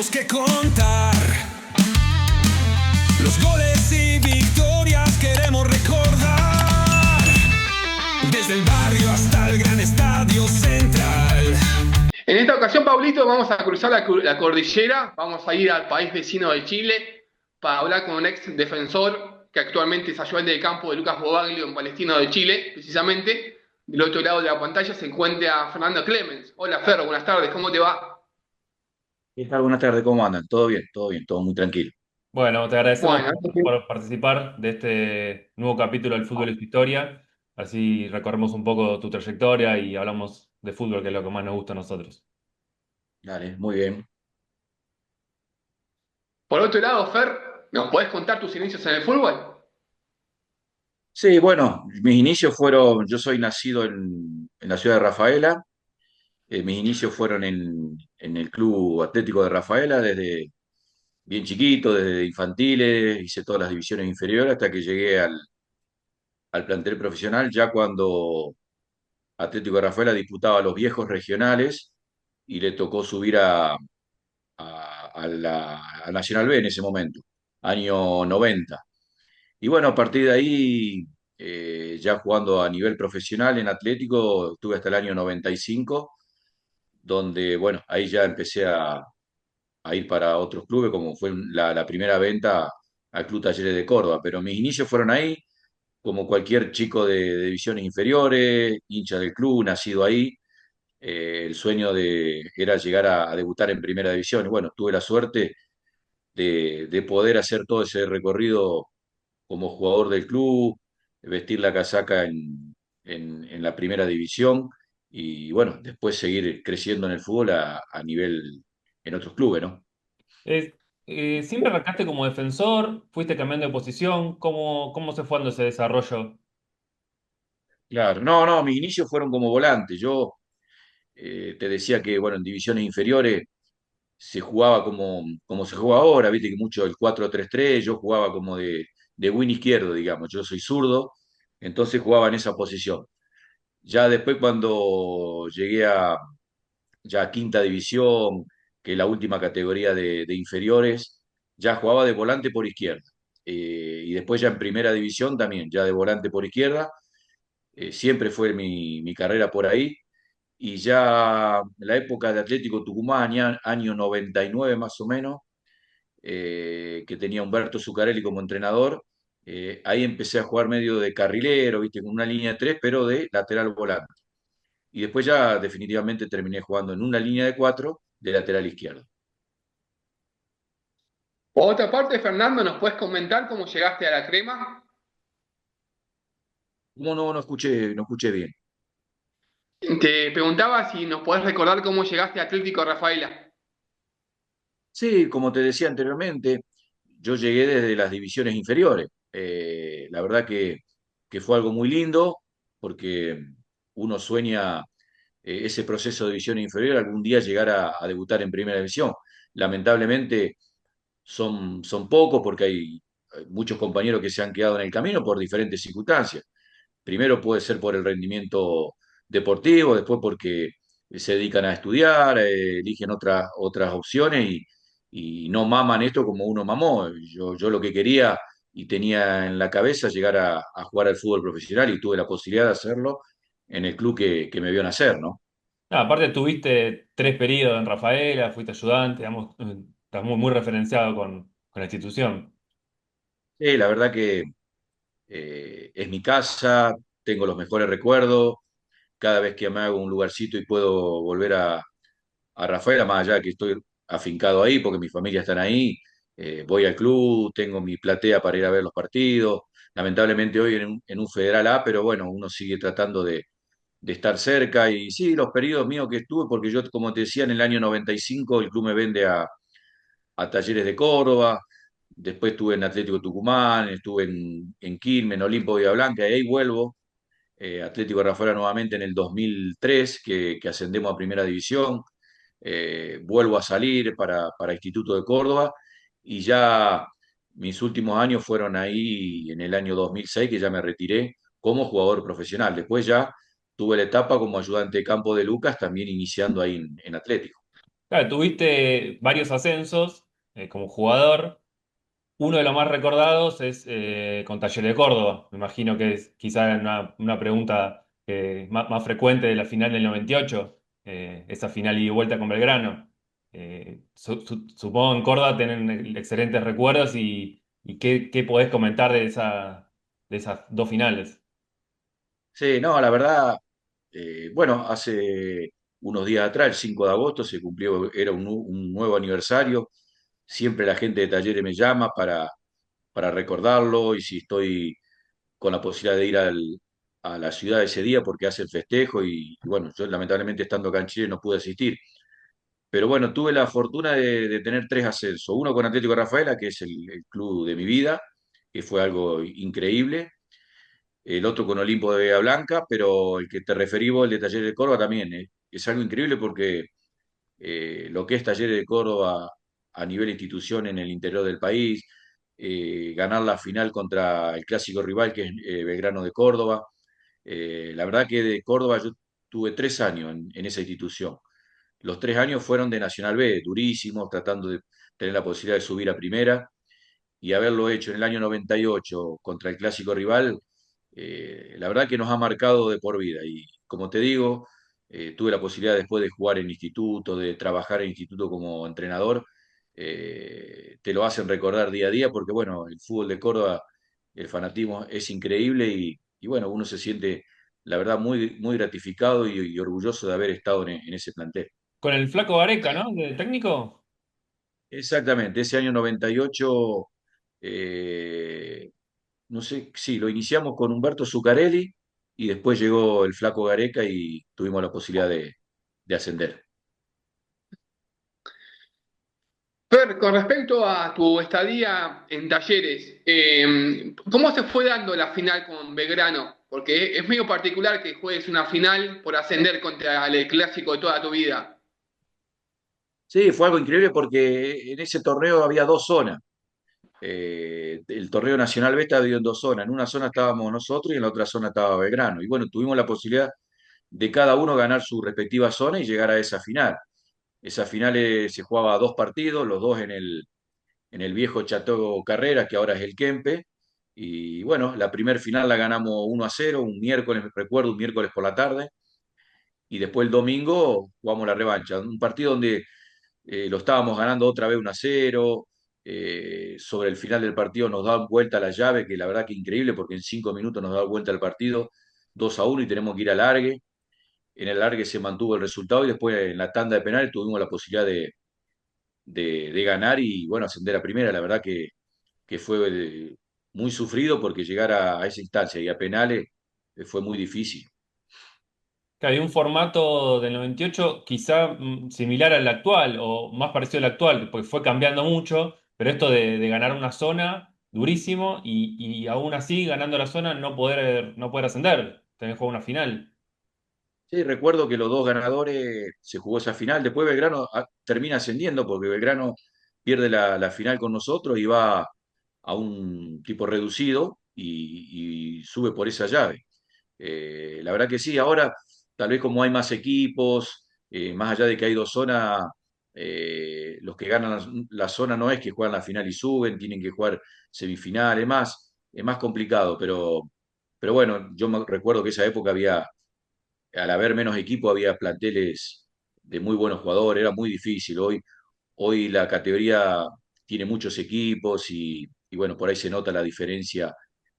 tenemos que contar. Los goles y victorias queremos recordar. Desde el barrio hasta el gran estadio central. En esta ocasión, Pablito, vamos a cruzar la cordillera, vamos a ir al país vecino de Chile para hablar con un ex defensor que actualmente es ayudante de campo de Lucas Bobaglio en Palestino de Chile, precisamente. Del otro lado de la pantalla se encuentra Fernando Clemens. Hola, Fer, buenas tardes, ¿cómo te va? ¿Qué tal? Buenas tardes, ¿cómo andan? Todo bien, todo muy tranquilo. Bueno, te agradecemos Bueno, por participar de este nuevo capítulo del Fútbol y su historia. Así recorremos un poco tu trayectoria y hablamos de fútbol, que es lo que más nos gusta a nosotros. Dale, muy bien. por otro lado, Fer, ¿nos podés contar tus inicios en el fútbol? Sí, bueno, mis inicios fueron, yo soy nacido en la ciudad de Rafaela, mis inicios fueron en el Club Atlético de Rafaela desde bien chiquito, desde infantiles, hice todas las divisiones inferiores hasta que llegué al plantel profesional, ya cuando Atlético de Rafaela disputaba los viejos regionales y le tocó subir a Nacional B en ese momento, año 90. Y bueno, a partir de ahí, ya jugando a nivel profesional en Atlético, estuve hasta el año 95, donde, bueno, ahí ya empecé a ir para otros clubes, como fue la primera venta al Club Talleres de Córdoba. Pero mis inicios fueron ahí, como cualquier chico de divisiones inferiores, hincha del club, nacido ahí. El sueño era llegar a debutar en primera división. Y bueno, tuve la suerte de poder hacer todo ese recorrido como jugador del club, vestir la casaca en la primera división y bueno, después seguir creciendo en el fútbol a nivel en otros clubes, ¿no? Es- ¿Siempre arrancaste como defensor? ¿Fuiste cambiando de posición? ¿Cómo se fue dando ese desarrollo? Claro, no, mis inicios fueron como volante. Yo te decía que, bueno, en divisiones inferiores se jugaba como se juega ahora, viste que mucho el 4-3-3. Yo jugaba como de win izquierdo, digamos, yo soy zurdo, entonces jugaba en esa posición. Ya después cuando llegué ya a quinta división, que es la última categoría de inferiores, ya jugaba de volante por izquierda. Y después ya en primera división también, ya de volante por izquierda. Siempre fue mi carrera por ahí. Y ya en la época de Atlético Tucumán, año 99 más o menos, que tenía Humberto Zuccarelli como entrenador, ahí empecé a jugar medio de carrilero, viste, con una línea de tres, pero de lateral volante. Y después ya definitivamente terminé jugando en una línea de cuatro de lateral izquierdo. Por otra parte, Fernando, ¿nos puedes comentar cómo llegaste a la crema? ¿Cómo no escuché bien? Te preguntaba si nos podés recordar cómo llegaste a Atlético Rafaela. Sí, como te decía anteriormente, yo llegué desde las divisiones inferiores. La verdad que fue algo muy lindo porque uno sueña ese proceso de división inferior, algún día llegar a debutar en primera división. Lamentablemente son pocos porque hay muchos compañeros que se han quedado en el camino por diferentes circunstancias. Primero puede ser por el rendimiento deportivo, después porque se dedican a estudiar, eligen otras opciones y no maman esto como uno mamó. Yo lo que quería y tenía en la cabeza llegar a jugar al fútbol profesional y tuve la posibilidad de hacerlo en el club que me vio nacer, ¿no? Ah, aparte tuviste 3 periodos en Rafaela, fuiste ayudante, digamos, estás muy referenciado con la institución. Sí, la verdad que es mi casa, tengo los mejores recuerdos. Cada vez que me hago un lugarcito y puedo volver a Rafaela, más allá de que estoy afincado ahí porque mi familia está ahí, voy al club, tengo mi platea para ir a ver los partidos. Lamentablemente hoy en un Federal A, pero bueno, uno sigue tratando de estar cerca. Y sí, los periodos míos que estuve, porque yo, como te decía, en el año 95 el club me vende a Talleres de Córdoba. Después estuve en Atlético Tucumán, estuve en Quilmes, en Olimpo Villa Blanca, y ahí vuelvo. Atlético de Rafaela nuevamente en el 2003, que ascendemos a Primera División. Vuelvo a salir para Instituto de Córdoba y ya mis últimos años fueron ahí en el año 2006, que ya me retiré como jugador profesional. Después ya tuve la etapa como ayudante de campo de Lucas, también iniciando ahí en Atlético. Claro, tuviste varios ascensos como jugador. Uno de los más recordados es con Talleres de Córdoba. Me imagino que es quizá una pregunta más frecuente de la final del 98, esa final ida y vuelta con Belgrano. Supongo en Córdoba tienen excelentes recuerdos y qué podés comentar de esas dos finales. Sí, no, la verdad, bueno, hace unos días atrás, el 5 de agosto, se cumplió, era un nuevo aniversario. Siempre la gente de Talleres me llama para recordarlo y si estoy con la posibilidad de ir a la ciudad ese día porque hace el festejo y bueno, yo lamentablemente estando acá en Chile no pude asistir. Pero bueno, tuve la fortuna de tener tres ascensos. Uno con Atlético Rafaela, que es el club de mi vida, que fue algo increíble. El otro con Olimpo de Bahía Blanca, pero el que te referí vos, el de Talleres de Córdoba, también. Es algo increíble porque lo que es Talleres de Córdoba a nivel institución en el interior del país, ganar la final contra el clásico rival que es Belgrano de Córdoba. La verdad que de Córdoba yo tuve 3 años en esa institución. Los 3 años fueron de Nacional B, durísimos, tratando de tener la posibilidad de subir a primera y haberlo hecho en el año 98 contra el clásico rival, la verdad que nos ha marcado de por vida. Y como te digo, tuve la posibilidad después de jugar en instituto, de trabajar en instituto como entrenador, te lo hacen recordar día a día porque, bueno, el fútbol de Córdoba, el fanatismo es increíble y bueno, uno se siente, la verdad, muy, muy gratificado y orgulloso de haber estado en ese plantel. Con el Flaco Gareca, ¿no? De técnico. Exactamente, ese año 98, no sé, sí, lo iniciamos con Humberto Zuccarelli y después llegó el Flaco Gareca y tuvimos la posibilidad de ascender. Fer, con respecto a tu estadía en Talleres, ¿cómo se fue dando la final con Belgrano? Porque es medio particular que juegues una final por ascender contra el clásico de toda tu vida. Sí, fue algo increíble porque en ese torneo había dos zonas. El torneo Nacional B estaba dividido en dos zonas. En una zona estábamos nosotros y en la otra zona estaba Belgrano. Y bueno, tuvimos la posibilidad de cada uno ganar su respectiva zona y llegar a esa final. Esa final se jugaba a dos partidos, los dos en el viejo Chateau Carrera, que ahora es el Kempe. Y bueno, la primer final la ganamos 1-0, un miércoles, recuerdo, un miércoles por la tarde. Y después el domingo jugamos la revancha. Un partido donde lo estábamos ganando otra vez 1-0. Sobre el final del partido nos dan vuelta la llave, que la verdad que increíble, porque en 5 minutos nos da vuelta el partido 2-1 y tenemos que ir al largue. En el largue se mantuvo el resultado y después en la tanda de penales tuvimos la posibilidad de ganar y bueno, ascender a primera. La verdad que fue muy sufrido porque llegar a esa instancia y a penales fue muy difícil. Que había un formato del 98 quizá similar al actual o más parecido al actual, porque fue cambiando mucho, pero esto de ganar una zona durísimo y aún así ganando la zona no poder ascender, tener que jugar una final. Sí, recuerdo que los dos ganadores se jugó esa final. Después Belgrano termina ascendiendo porque Belgrano pierde la final con nosotros y va a un tipo reducido y sube por esa llave. La verdad que sí, ahora tal vez como hay más equipos, más allá de que hay dos zonas, los que ganan la zona no es que juegan la final y suben, tienen que jugar semifinal, es más complicado, pero bueno, yo me recuerdo que esa época había, al haber menos equipo, había planteles de muy buenos jugadores, era muy difícil. Hoy la categoría tiene muchos equipos y bueno, por ahí se nota la diferencia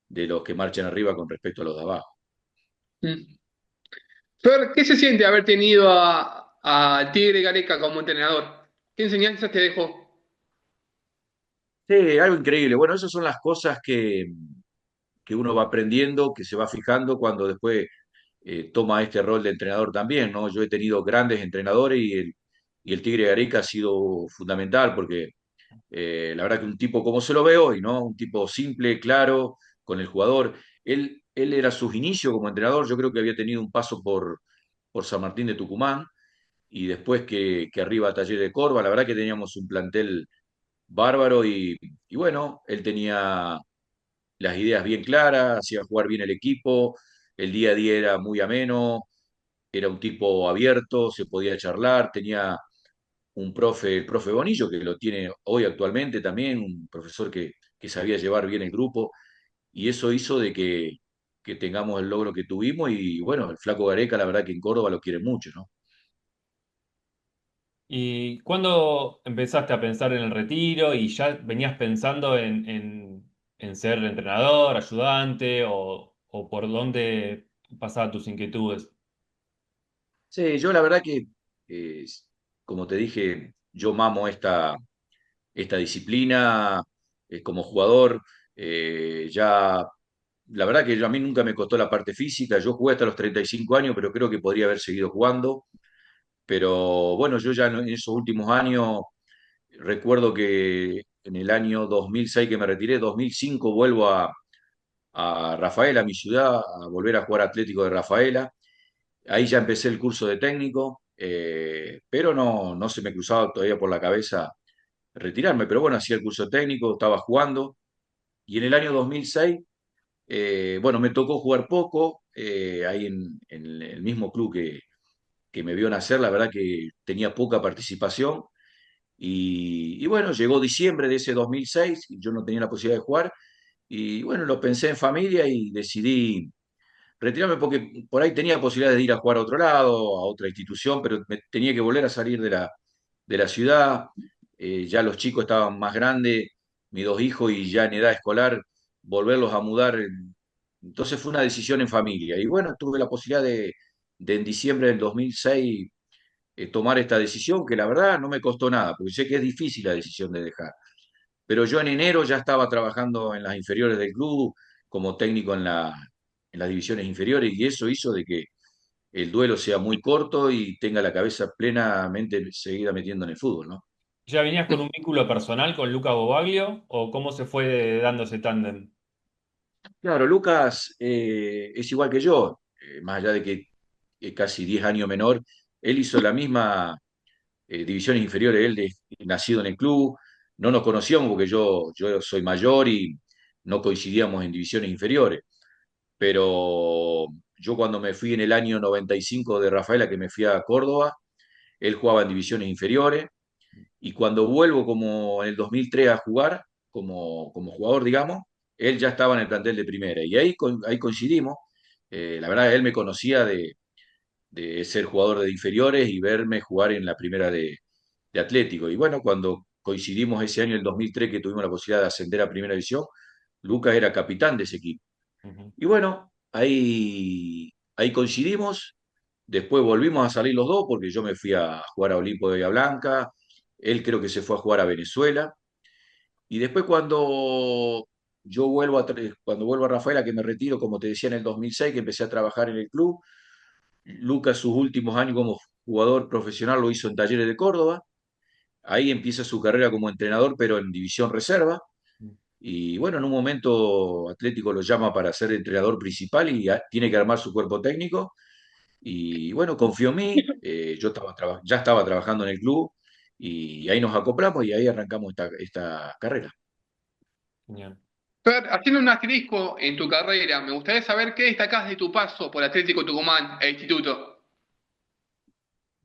de los que marchan arriba con respecto a los de abajo. Mm. Fer, ¿qué se siente haber tenido a Tigre Gareca como entrenador? ¿Qué enseñanzas te dejó? Sí, algo increíble. Bueno, esas son las cosas que uno va aprendiendo, que se va fijando cuando después toma este rol de entrenador también, ¿no? Yo he tenido grandes entrenadores y el Tigre Gareca ha sido fundamental porque la verdad que un tipo como se lo ve hoy, ¿no? Un tipo simple, claro, con el jugador. Él era sus inicios como entrenador, yo creo que había tenido un paso por San Martín de Tucumán y después que arriba a Taller de Córdoba, la verdad que teníamos un plantel bárbaro y bueno, él tenía las ideas bien claras, hacía jugar bien el equipo, el día a día era muy ameno, era un tipo abierto, se podía charlar, tenía un profe, el profe Bonillo, que lo tiene hoy actualmente también, un profesor que sabía llevar bien el grupo, y eso hizo de que tengamos el logro que tuvimos, y bueno, el Flaco Gareca, la verdad que en Córdoba lo quieren mucho, ¿no? ¿Y cuándo empezaste a pensar en el retiro y ya venías pensando en ser entrenador, ayudante o por dónde pasaban tus inquietudes? Sí, yo la verdad que, eh, como te dije, yo mamo esta disciplina como jugador. Ya, la verdad que a mí nunca me costó la parte física. Yo jugué hasta los 35 años, pero creo que podría haber seguido jugando. Pero bueno, yo ya en esos últimos años, recuerdo que en el año 2006 que me retiré, 2005 vuelvo a Rafaela, a mi ciudad, a volver a jugar Atlético de Rafaela. Ahí ya empecé el curso de técnico, pero no se me cruzaba todavía por la cabeza retirarme. Pero bueno, hacía el curso técnico, estaba jugando. Y en el año 2006, bueno, me tocó jugar poco, ahí en el mismo club que me vio nacer, la verdad que tenía poca participación. Y bueno, llegó diciembre de ese 2006, y yo no tenía la posibilidad de jugar. Y bueno, lo pensé en familia y decidí retirarme porque por ahí tenía posibilidades de ir a jugar a otro lado, a otra institución, pero tenía que volver a salir de la ciudad. Ya los chicos estaban más grandes, mis dos hijos, y ya en edad escolar, volverlos a mudar. Entonces fue una decisión en familia. Y bueno, tuve la posibilidad de en diciembre del 2006 tomar esta decisión, que la verdad no me costó nada, porque sé que es difícil la decisión de dejar. Pero yo en enero ya estaba trabajando en las inferiores del club, como técnico en las divisiones inferiores, y eso hizo de que el duelo sea muy corto y tenga la cabeza plenamente seguida metiendo en el fútbol, ¿no? ¿Ya venías con un vínculo personal con Luca Bobaglio o cómo se fue dando ese tándem? Claro, Lucas es igual que yo, más allá de que es casi 10 años menor, él hizo la misma divisiones inferiores, él nacido en el club, no nos conocíamos porque yo soy mayor y no coincidíamos en divisiones inferiores. Pero yo cuando me fui en el año 95 de Rafaela, que me fui a Córdoba, él jugaba en divisiones inferiores, y cuando vuelvo como en el 2003 a jugar, como jugador, digamos, él ya estaba en el plantel de primera, y ahí coincidimos. La verdad, él me conocía de ser jugador de inferiores y verme jugar en la primera de Atlético. Y bueno, cuando coincidimos ese año, el 2003, que tuvimos la posibilidad de ascender a primera división, Lucas era capitán de ese equipo. Ujú. Y bueno, ahí coincidimos. Después volvimos a salir los dos porque yo me fui a jugar a Olimpo de Bahía Blanca. Él creo que se fue a jugar a Venezuela. Y después cuando vuelvo a Rafaela, que me retiro, como te decía, en el 2006, que empecé a trabajar en el club, Lucas sus últimos años como jugador profesional lo hizo en Talleres de Córdoba. Ahí empieza su carrera como entrenador, pero en división reserva. Y bueno, en un momento Atlético lo llama para ser entrenador principal y tiene que armar su cuerpo técnico. Y bueno, confió en mí, yo ya estaba trabajando en el club, y ahí nos acoplamos y ahí arrancamos esta carrera. Genial. Fer, haciendo un asterisco en tu carrera, me gustaría saber qué destacás de tu paso por Atlético Tucumán e Instituto.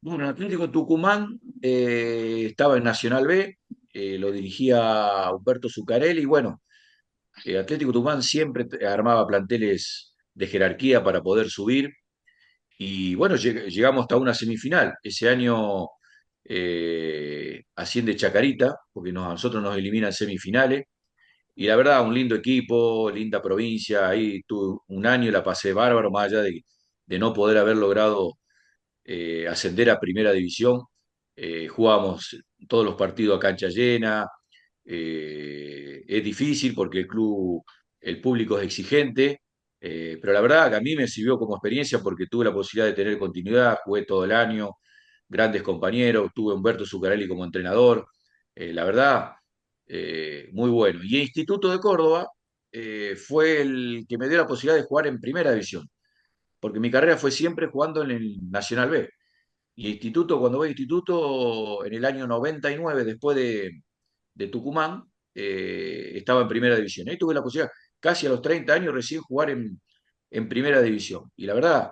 Bueno, en Atlético Tucumán estaba en Nacional B, lo dirigía Humberto Zuccarelli, y bueno, Atlético Tucumán siempre armaba planteles de jerarquía para poder subir. Y bueno, llegamos hasta una semifinal. Ese año asciende Chacarita, porque a nosotros nos eliminan semifinales. Y la verdad, un lindo equipo, linda provincia. Ahí tuve un año, la pasé bárbaro, más allá de no poder haber logrado ascender a primera división. Jugábamos todos los partidos a cancha llena. Es difícil porque el público es exigente, pero la verdad que a mí me sirvió como experiencia porque tuve la posibilidad de tener continuidad, jugué todo el año, grandes compañeros, tuve a Humberto Zuccarelli como entrenador. La verdad, muy bueno. Y el Instituto de Córdoba fue el que me dio la posibilidad de jugar en primera división, porque mi carrera fue siempre jugando en el Nacional B. Y Instituto, cuando voy a Instituto, en el año 99, después de Tucumán, estaba en primera división. Ahí tuve la posibilidad, casi a los 30 años, recién jugar en primera división. Y la verdad,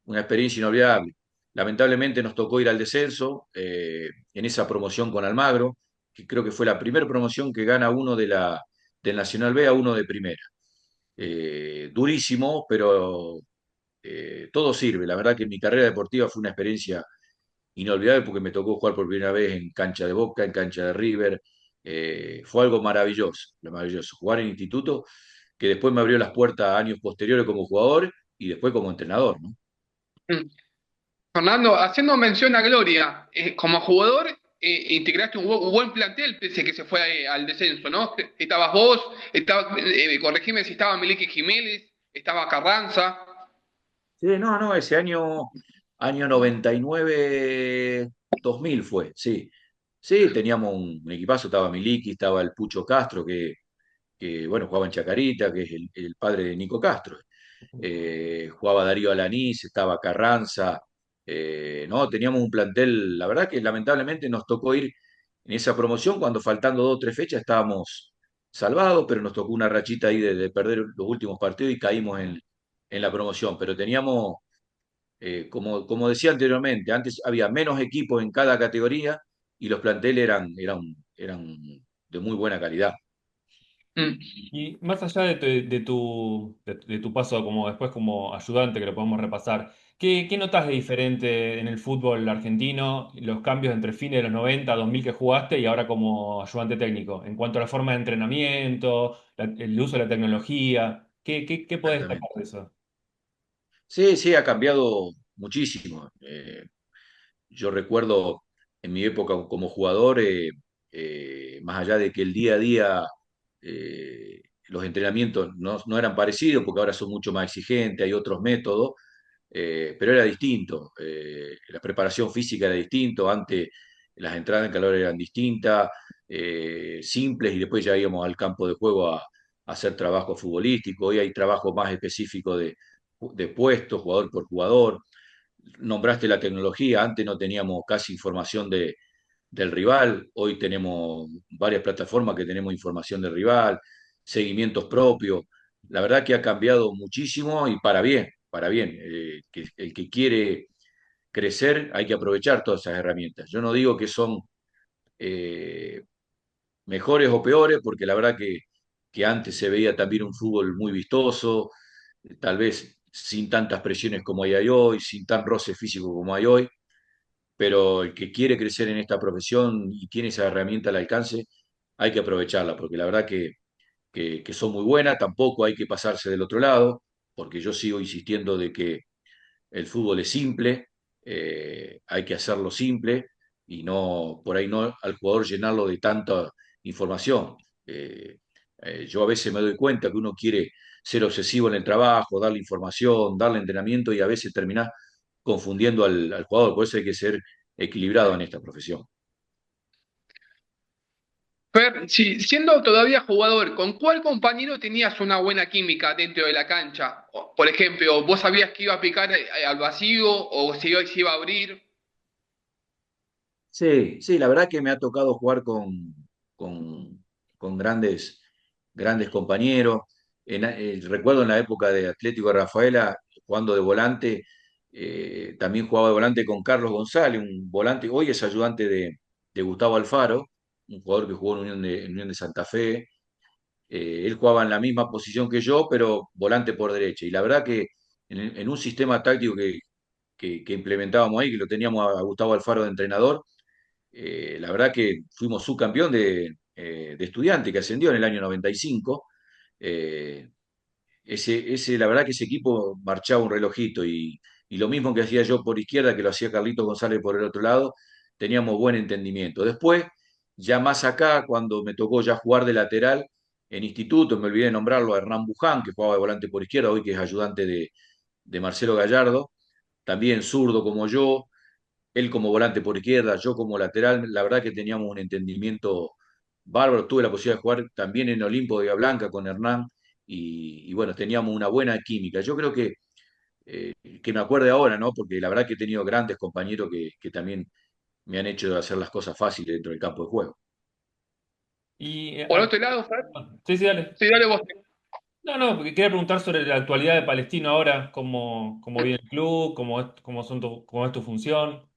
una experiencia inolvidable. lamentablemente nos tocó ir al descenso en esa promoción con Almagro, que creo que fue la primera promoción que gana uno del Nacional B a uno de primera. Durísimo, pero todo sirve. La verdad que mi carrera deportiva fue una experiencia inolvidable porque me tocó jugar por primera vez en cancha de Boca, en cancha de River. Fue algo maravilloso, lo maravilloso. Jugar en instituto, que después me abrió las puertas a años posteriores como jugador y después como entrenador, ¿no? Mm. Fernando, haciendo mención a Gloria, como jugador integraste un buen plantel pese a que se fue al descenso, ¿no? Estabas vos, corregime si estaba Miliki Jiménez, estaba Carranza. Sí, no, no, ese año 99, 2000 fue, sí. Sí, teníamos un equipazo, estaba Miliki, estaba el Pucho Castro, bueno, jugaba en Chacarita, que es el padre de Nico Castro. Jugaba Darío Alanís, estaba Carranza, no, teníamos un plantel, la verdad que lamentablemente nos tocó ir en esa promoción cuando faltando 2 o 3 fechas estábamos salvados, pero nos tocó una rachita ahí de perder los últimos partidos y caímos en la promoción, pero teníamos, como decía anteriormente, antes había menos equipos en cada categoría y los planteles eran de muy buena calidad. Mm. Y más allá de tu paso como después como ayudante, que lo podemos repasar, ¿qué notas de diferente en el fútbol argentino, los cambios entre fines de los 90 2000 que jugaste y ahora como ayudante técnico, en cuanto a la forma de entrenamiento, el uso de la tecnología? ¿Qué podés destacar Exactamente. de eso? Sí, sí, ha cambiado muchísimo. Yo recuerdo en mi época como jugador, más allá de que el día a día los entrenamientos no eran parecidos, porque ahora son mucho más exigentes, hay otros métodos, pero era distinto. La preparación física era distinto, antes las entradas en calor eran distintas, simples, y después ya íbamos al campo de juego a hacer trabajo futbolístico. Hoy hay trabajo más específico de puestos, jugador por jugador. Nombraste la tecnología, antes no teníamos casi información del rival, hoy tenemos varias plataformas que tenemos información del rival, seguimientos propios. La verdad que ha cambiado muchísimo y para bien, para bien. El que quiere crecer hay que aprovechar todas esas herramientas. Yo no digo que son eh, mejores o peores, porque la verdad que antes se veía también un fútbol muy vistoso, tal vez sin tantas presiones como hay hoy, sin tan roce físico como hay hoy, pero el que quiere crecer en esta profesión y tiene esa herramienta al alcance, hay que aprovecharla, porque la verdad que son muy buenas, tampoco hay que pasarse del otro lado, porque yo sigo insistiendo de que el fútbol es simple, hay que hacerlo simple y no, por ahí no al jugador llenarlo de tanta información. Yo a veces me doy cuenta que uno quiere ser obsesivo en el trabajo, darle información, darle entrenamiento y a veces termina confundiendo al jugador. Por eso hay que ser equilibrado en esta profesión. Fer, si, siendo todavía jugador, ¿con cuál compañero tenías una buena química dentro de la cancha? Por ejemplo, ¿vos sabías que iba a picar al vacío o si iba a abrir? Sí, sí, la verdad que me ha tocado jugar con, con grandes compañeros. Recuerdo en la época de Atlético de Rafaela, jugando de volante, también jugaba de volante con Carlos González, un volante, hoy es ayudante de Gustavo Alfaro, un jugador que jugó en Unión de Santa Fe. Él jugaba en la misma posición que yo, pero volante por derecha. Y la verdad que en un sistema táctico que implementábamos ahí, que lo teníamos a Gustavo Alfaro de entrenador, la verdad que fuimos subcampeón de estudiante que ascendió en el año 95. Eh, la verdad que ese equipo marchaba un relojito y lo mismo que hacía yo por izquierda, que lo hacía Carlitos González por el otro lado, teníamos buen entendimiento. Después, ya más acá, cuando me tocó ya jugar de lateral en instituto, me olvidé de nombrarlo a Hernán Buján, que jugaba de volante por izquierda, hoy que es ayudante de Marcelo Gallardo, también zurdo como yo, él como volante por izquierda, yo como lateral, la verdad que teníamos un entendimiento bárbaro. Tuve la posibilidad de jugar también en Olimpo de Bahía Blanca con Hernán y bueno, teníamos una buena química. Yo creo que me acuerde ahora, ¿no? Porque la verdad que he tenido grandes compañeros que también me han hecho hacer las cosas fáciles dentro del campo de juego. Y Por otro lado, Fer, sí, sí, dale. sí, dale vos. No, porque quería preguntar sobre la actualidad de Palestino ahora, cómo viene el club, cómo es tu función.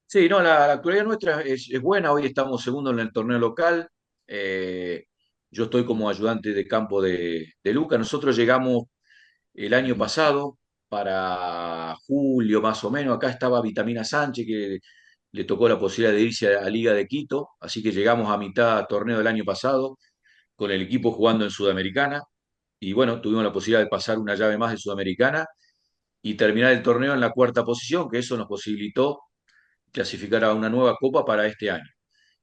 Sí, no, la actualidad nuestra es buena. Hoy estamos segundo en el torneo local. Eh, yo estoy como ayudante de campo de Luca. Nosotros llegamos el año pasado, para julio más o menos. Acá estaba Vitamina Sánchez, que le tocó la posibilidad de irse a Liga de Quito. Así que llegamos a mitad torneo del año pasado, con el equipo jugando en Sudamericana. Y bueno, tuvimos la posibilidad de pasar una llave más de Sudamericana y terminar el torneo en la cuarta posición, que eso nos posibilitó clasificar a una nueva copa para este año.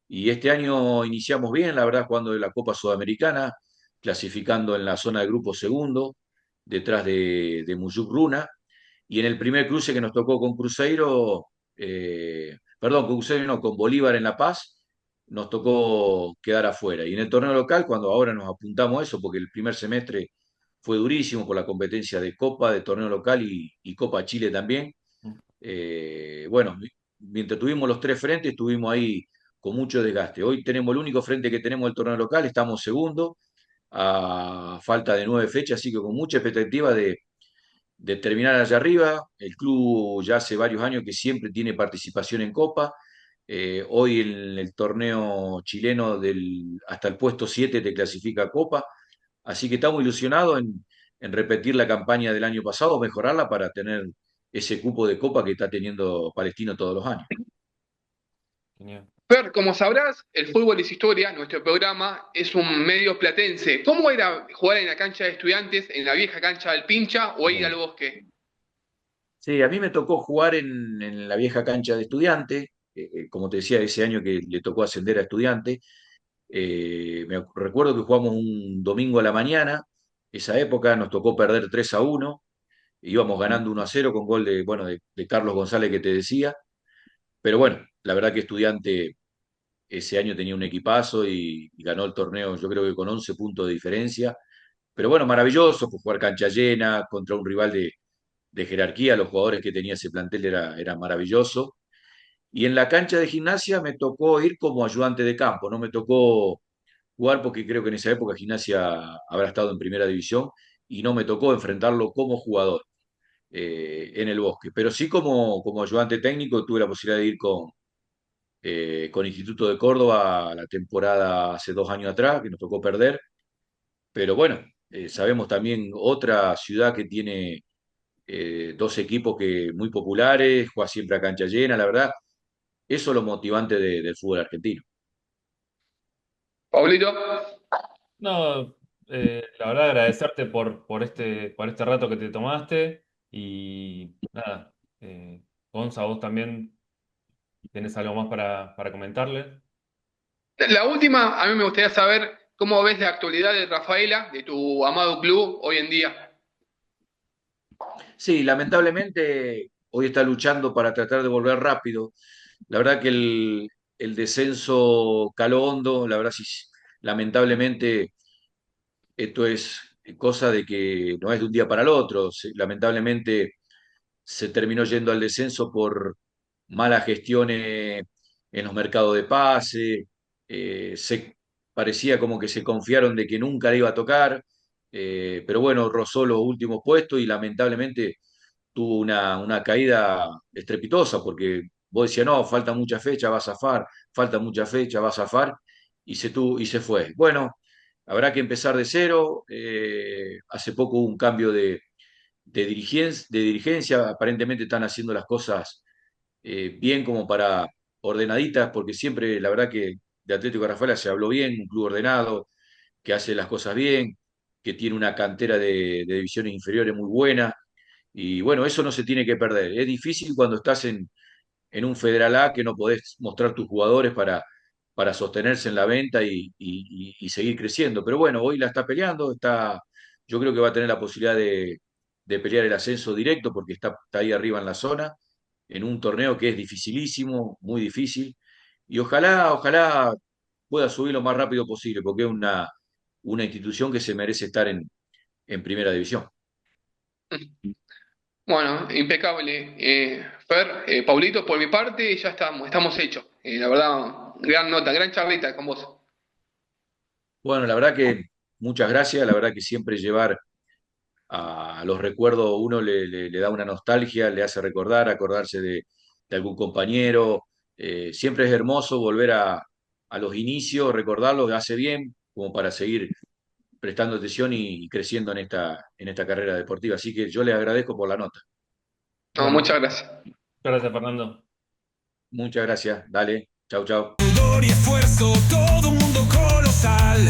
Y este año iniciamos bien, la verdad, jugando en la Copa Sudamericana, clasificando en la zona de grupo segundo, detrás de Muyuk Runa. Y en el primer cruce que nos tocó con Cruzeiro, perdón, con Cruzeiro no, con Bolívar en La Paz, nos tocó quedar afuera. Y en el torneo local, cuando ahora nos apuntamos a eso, porque el primer semestre fue durísimo por la competencia de Copa, de torneo local y Copa Chile también. Bueno, mientras tuvimos los tres frentes, estuvimos ahí con mucho desgaste. Hoy tenemos el único frente que tenemos el torneo local, estamos segundo, a falta de 9 fechas, así que con mucha expectativa de terminar allá arriba. El club ya hace varios años que siempre tiene participación en Copa. Hoy en el torneo chileno hasta el puesto 7 te clasifica a Copa. Así que estamos ilusionados en repetir la campaña del año pasado, mejorarla para tener ese cupo de Copa que está teniendo Palestino todos los años. Genial. Fer, como sabrás, el fútbol es historia, nuestro programa es un medio platense. ¿Cómo era jugar en la cancha de Estudiantes, en la vieja cancha del Pincha o ir al Bosque? Sí, a mí me tocó jugar en la vieja cancha de Estudiante, como te decía, ese año que le tocó ascender a Estudiante. Recuerdo que jugamos un domingo a la mañana, esa época nos tocó perder 3-1, íbamos ganando 1-0 con gol bueno, de Carlos González que te decía, pero bueno, la verdad que Estudiante ese año tenía un equipazo y ganó el torneo, yo creo que con 11 puntos de diferencia, pero bueno, maravilloso, fue jugar cancha llena contra un rival de jerarquía, los jugadores que tenía ese plantel era maravilloso. Y en la cancha de Gimnasia me tocó ir como ayudante de campo, no me tocó jugar porque creo que en esa época Gimnasia habrá estado en primera división y no me tocó enfrentarlo como jugador en el Bosque. Pero sí como ayudante técnico tuve la posibilidad de ir con Instituto de Córdoba la temporada hace 2 años atrás, que nos tocó perder. Pero bueno, sabemos también otra ciudad que tiene dos equipos que muy populares, juega siempre a cancha llena, la verdad. Eso es lo motivante del fútbol argentino. Pablito, No, la verdad agradecerte por este rato que te tomaste y nada, Gonza, vos también tenés algo más para comentarle. la última, a mí me gustaría saber cómo ves la actualidad de Rafaela, de tu amado club, hoy en día. Sí, lamentablemente hoy está luchando para tratar de volver rápido. La verdad que el descenso caló hondo, la verdad sí, lamentablemente esto es cosa de que no es de un día para el otro. Lamentablemente se terminó yendo al descenso por malas gestiones en los mercados de pase. Se parecía como que se confiaron de que nunca le iba a tocar, pero bueno, rozó los últimos puestos y lamentablemente tuvo una caída estrepitosa porque vos decías, no, falta mucha fecha, va a zafar, falta mucha fecha, va a zafar, y se fue. Bueno, habrá que empezar de cero. Hace poco hubo un cambio de dirigencia, aparentemente están haciendo las cosas bien como para ordenaditas, porque siempre la verdad que de Atlético de Rafaela se habló bien, un club ordenado, que hace las cosas bien, que tiene una cantera de divisiones inferiores muy buena, y bueno, eso no se tiene que perder. Es difícil cuando estás en un Federal A que no podés mostrar tus jugadores para sostenerse en la venta y seguir creciendo. Pero bueno, hoy la está peleando, yo creo que va a tener la posibilidad de pelear el ascenso directo porque está ahí arriba en la zona, en un torneo que es dificilísimo, muy difícil. Y ojalá pueda subir lo más rápido posible, porque es una institución que se merece estar en primera división. Bueno, impecable. Fer, Paulito, por mi parte ya estamos hechos. La verdad, gran nota, gran charlita con vos. Bueno, la verdad que muchas gracias. La verdad que siempre llevar a los recuerdos uno le da una nostalgia, le hace recordar, acordarse de algún compañero. Siempre es hermoso volver a los inicios, recordarlos, hace bien como para seguir prestando atención y creciendo en esta carrera deportiva. Así que yo les agradezco por la nota. No, Bueno, muchas gracias. muchas gracias, Fernando. Muchas gracias. Dale. Chau, chau. Sudor y esfuerzo, todo un mundo colosal.